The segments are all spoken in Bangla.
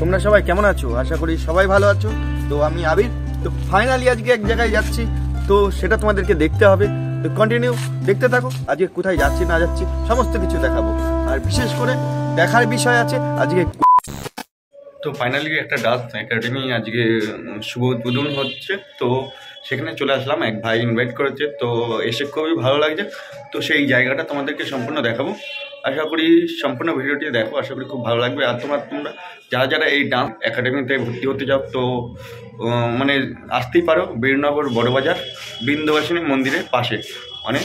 তোমরা সবাই কেমন আছো? আশা করি সবাই ভালো আছো। তো আমি আবির। তো ফাইনালি আজকে এক জায়গায় যাচ্ছি, তো সেটা তোমাদেরকে দেখতে হবে। তো কন্টিনিউ দেখতে থাকো, আজকে কোথায় যাচ্ছি না যাচ্ছি সমস্ত কিছু দেখাবো। আর বিশেষ করে দেখার বিষয় আছে আজকে। তো ফাইনালি একটা ডান্স একাডেমি আজকে শুভ উদ্বোধন হচ্ছে, তো সেখানে চলে আসলাম। এক ভাই ইনভাইট করেছে, তো এসে খুবই ভালো লাগছে। তো সেই জায়গাটা তোমাদেরকে সম্পূর্ণ দেখাবো। আশা করি সম্পূর্ণ ভিডিওটি দেখো, আশা করি খুব ভালো লাগবে। আর তোমরা যারা যারা এই ডান্স একাডেমিতে ভর্তি হতে যাও, তো মানে আসতেই পারো বীরনগর বড়বাজার বিন্দুবাসিনী মন্দিরের পাশে, মানে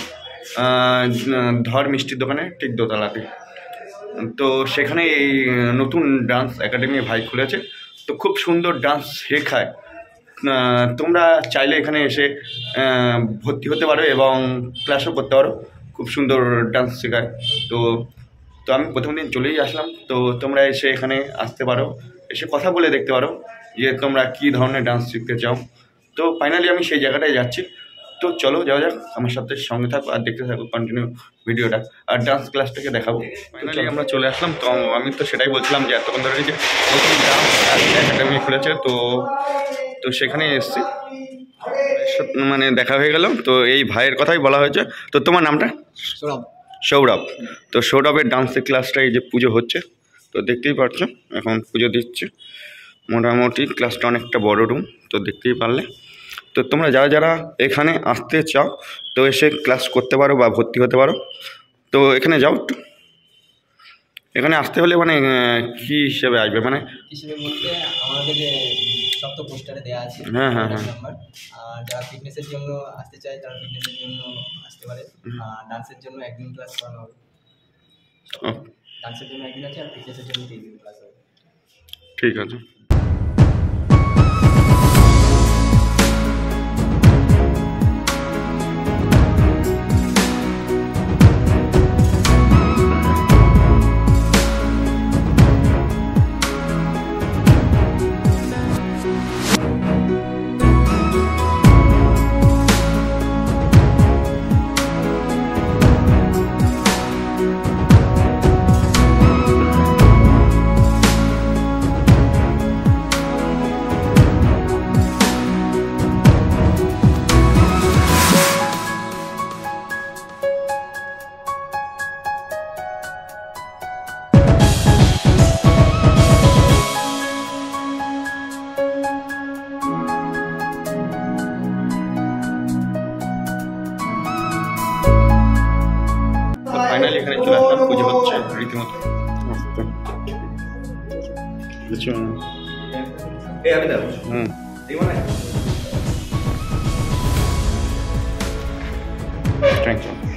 ধর মিষ্টির দোকানে ঠিক দোতলাতে। তো সেখানে এই নতুন ডান্স একাডেমি ভাই খুলেছে, তো খুব সুন্দর ডান্স শেখায়। তোমরা চাইলে এখানে এসে ভর্তি হতে পারো এবং ক্লাসও করতে পারো। খুব সুন্দর ডান্স শেখায়। তো তো আমি প্রথম দিন চলেই আসলাম। তো তোমরা এসে এখানে আসতে পারো, এসে কথা বলে দেখতে পারো যে তোমরা কী ধরনের ডান্স শিখতে চাও। তো ফাইনালি আমি সেই জায়গাটায় যাচ্ছি। তো চলো যাওয়া যাক, আমার সাথে সঙ্গে থাকো আর দেখতে থাকো কন্টিনিউ ভিডিওটা, আর ডান্স ক্লাসটাকে দেখাবো। ফাইনালি আমরা চলে আসলাম। তো আমি তো সেটাই বলছিলাম যে এতক্ষণ ধরে যে নতুন ডান্স একাডেমি খুলেছে, তো সেখানে এসেছি, মানে দেখা হয়ে গেল। তো এই ভাইয়ের কথাই বলা হয়েছে। তো তোমার নামটা? সৌরভ। তো সৌরভের ডান্সের ক্লাসটা এই যে পুজো হচ্ছে, তো দেখতেই পাচ্ছ এখন পুজো দিচ্ছে। মোটামুটি ক্লাসটা অনেকটা বড় রুম, তো দেখতেই পারলে। তো তোমরা যারা যারা এখানে আসতে চাও, তো এসে ক্লাস করতে পারো বা ভর্তি হতে পারো। তো এখানে যাও একটু। এখানে আসতে হলে মানে কি হিসেবে আসবে, মানে হিসেবে বলতে আমাদের সব তো পোস্টারে দেওয়া আছে। হ্যাঁ। নাম্বার। আর যারা ফিটনেসের জন্য আসতে চায় তারা ফিটনেসের জন্য আসতে পারে। আর ডান্সের জন্য একদিন ক্লাস করানো হবে। ডান্সের জন্য একদিন আছে, আর ফিটনেসের জন্য 3 দিন ক্লাস হবে। ঠিক আছে। ফাইনালি এখানে চলে আসলাম, পুজো হচ্ছে রীতিমতো। Thank you.